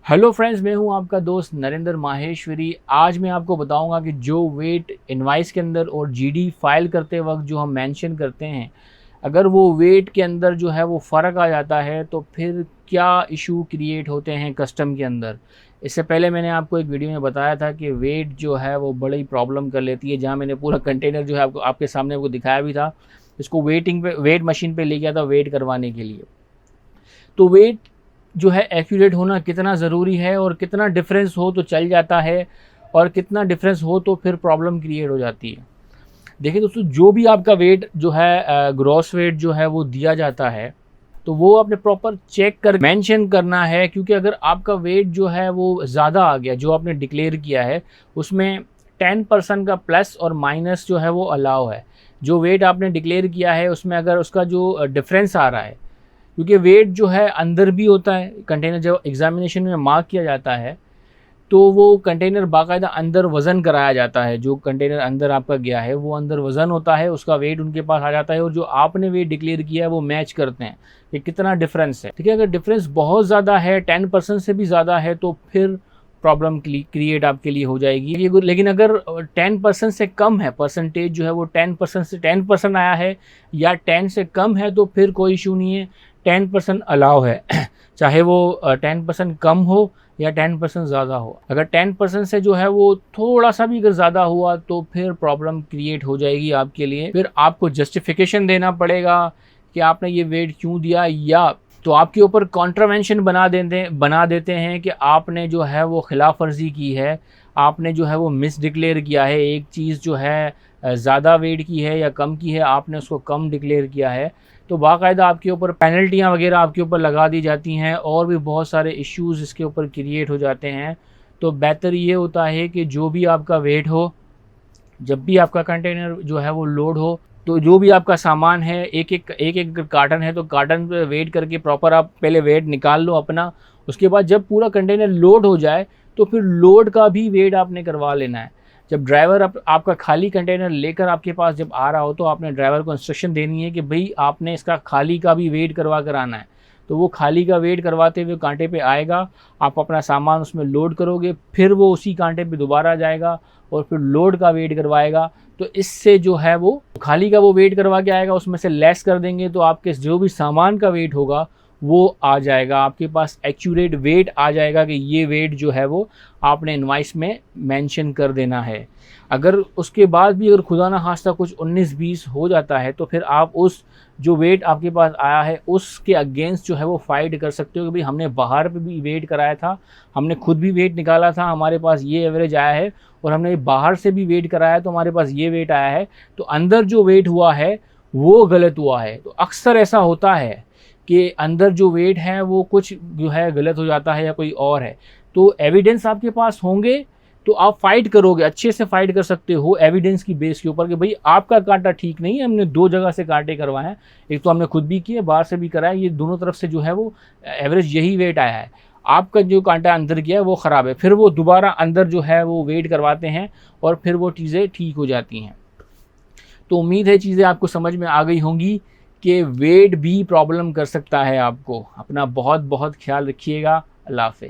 Hello friends, मैं हूं आपका दोस्त नरेंद्र माहेश्वरी। आज मैं आपको बताऊंगा कि जो वेट इनवाइस के अंदर और जीडी फाइल करते वक्त जो हम मेंशन करते हैं, अगर वो वेट के अंदर जो है वो फ़र्क आ जाता है तो फिर क्या इशू क्रिएट होते हैं कस्टम के अंदर। इससे पहले मैंने आपको एक वीडियो में बताया था कि वेट जो है वो बड़ी प्रॉब्लम कर लेती है, जहाँ मैंने पूरा कंटेनर जो है आपको आपके सामने आपको दिखाया भी था। इसको वेट मशीन पे ले गया था वेट करवाने के लिए। तो वेट जो है एक्यूरेट होना कितना ज़रूरी है और कितना डिफरेंस हो तो चल जाता है और कितना डिफरेंस हो तो फिर प्रॉब्लम क्रिएट हो जाती है। देखिए दोस्तों, जो भी आपका वेट जो है ग्रॉस वेट जो है वो दिया जाता है, तो वो आपने प्रॉपर चेक कर मेंशन करना है, क्योंकि अगर आपका वेट जो है वो ज़्यादा आ गया जो आपने डिक्लेयर किया है, उसमें 10% का प्लस और माइनस जो है वो अलाउ है। जो वेट आपने डिक्लेयर किया है उसमें अगर उसका जो डिफरेंस आ रहा है, क्योंकि वेट जो है अंदर भी होता है, कंटेनर जब एग्जामिनेशन में मार्क किया जाता है तो वो कंटेनर बाकायदा अंदर वज़न कराया जाता है। जो कंटेनर अंदर आपका गया है वो अंदर वज़न होता है, उसका वेट उनके पास आ जाता है और जो आपने वेट डिक्लेयर किया है वो मैच करते हैं कि कितना डिफरेंस है। ठीक है, अगर डिफरेंस बहुत ज़्यादा है, 10% से भी ज़्यादा है, तो फिर प्रॉब्लम क्रिएट आपके लिए हो जाएगी। लेकिन अगर 10% से कम है, परसेंटेज जो है वो 10% से 10% आया है या 10 से कम है, तो फिर कोई इशू नहीं है, 10% अलाउ है। चाहे वो 10% कम हो या 10% ज़्यादा हो। अगर 10% से जो है वो थोड़ा सा भी अगर ज़्यादा हुआ तो फिर प्रॉब्लम क्रिएट हो जाएगी आपके लिए। फिर आपको जस्टिफिकेशन देना पड़ेगा कि आपने ये वेट क्यों दिया, या तो आपके ऊपर कॉन्ट्रावेंशन बना देते हैं कि आपने जो है वो खिलाफ वर्जी की है, आपने जो है वो मिस डिक्लेयर किया है, एक चीज़ जो है ज़्यादा वेट की है या कम की है, आपने उसको कम डिक्लेयर किया है, तो बाकायदा आपके ऊपर पेनल्टियाँ वगैरह आपके ऊपर लगा दी जाती हैं और भी बहुत सारे इश्यूज़ इसके ऊपर क्रिएट हो जाते हैं। तो बेहतर ये होता है कि जो भी आपका वेट हो, जब भी आपका कंटेनर जो है वो लोड हो, तो जो भी आपका सामान है, एक एक कार्टन है तो कार्टन पे वेट करके प्रॉपर आप पहले वेट निकाल लो अपना। उसके बाद जब पूरा कंटेनर लोड हो जाए तो फिर लोड का भी वेट आपने करवा लेना है। जब ड्राइवर आपका खाली कंटेनर लेकर आपके पास जब आ रहा हो तो आपने ड्राइवर को इंस्ट्रक्शन देनी है कि भाई आपने इसका खाली का भी वेट करवा कर आना है। तो वो खाली का वेट करवाते हुए कांटे पे आएगा, आप अपना सामान उसमें लोड करोगे, फिर वो उसी कांटे पे दोबारा जाएगा और फिर लोड का वेट करवाएगा। तो इससे जो है वो खाली का वो वेट करवा के आएगा, उसमें से लेस कर देंगे तो आपके जो भी सामान का वेट होगा वो आ जाएगा, आपके पास एक्यूरेट वेट आ जाएगा कि ये वेट जो है वो आपने इनवाइस में मेंशन कर देना है। अगर उसके बाद भी अगर खुदा ना खास्ता कुछ 19-20 हो जाता है तो फिर आप उस जो वेट आपके पास आया है उसके अगेंस्ट जो है वो फाइट कर सकते हो कि भाई हमने बाहर पे भी वेट कराया था, हमने खुद भी वेट निकाला था, हमारे पास ये एवरेज आया है, और हमने बाहर से भी वेट कराया तो हमारे पास ये वेट आया है, तो अंदर जो वेट हुआ है वो गलत हुआ है। तो अक्सर ऐसा होता है कि अंदर जो वेट है वो कुछ जो है गलत हो जाता है या कोई और है। तो एविडेंस आपके पास होंगे तो आप फाइट करोगे, अच्छे से फाइट कर सकते हो एविडेंस की बेस के ऊपर कि भाई आपका कांटा ठीक नहीं है, हमने 2 जगह से कांटे करवाए हैं, एक तो हमने खुद भी किए, बाहर से भी कराया, ये दोनों तरफ से जो है वो एवरेज यही वेट आया है, आपका जो कांटा अंदर गया है वो ख़राब है। फिर वो दोबारा अंदर जो है वो वेट करवाते हैं और फिर वो चीज़ें ठीक हो जाती हैं। तो उम्मीद है चीज़ें आपको समझ में आ गई होंगी कि वेट भी प्रॉब्लम कर सकता है आपको। अपना बहुत बहुत ख्याल रखिएगा। अल्लाह हाफ़िज़।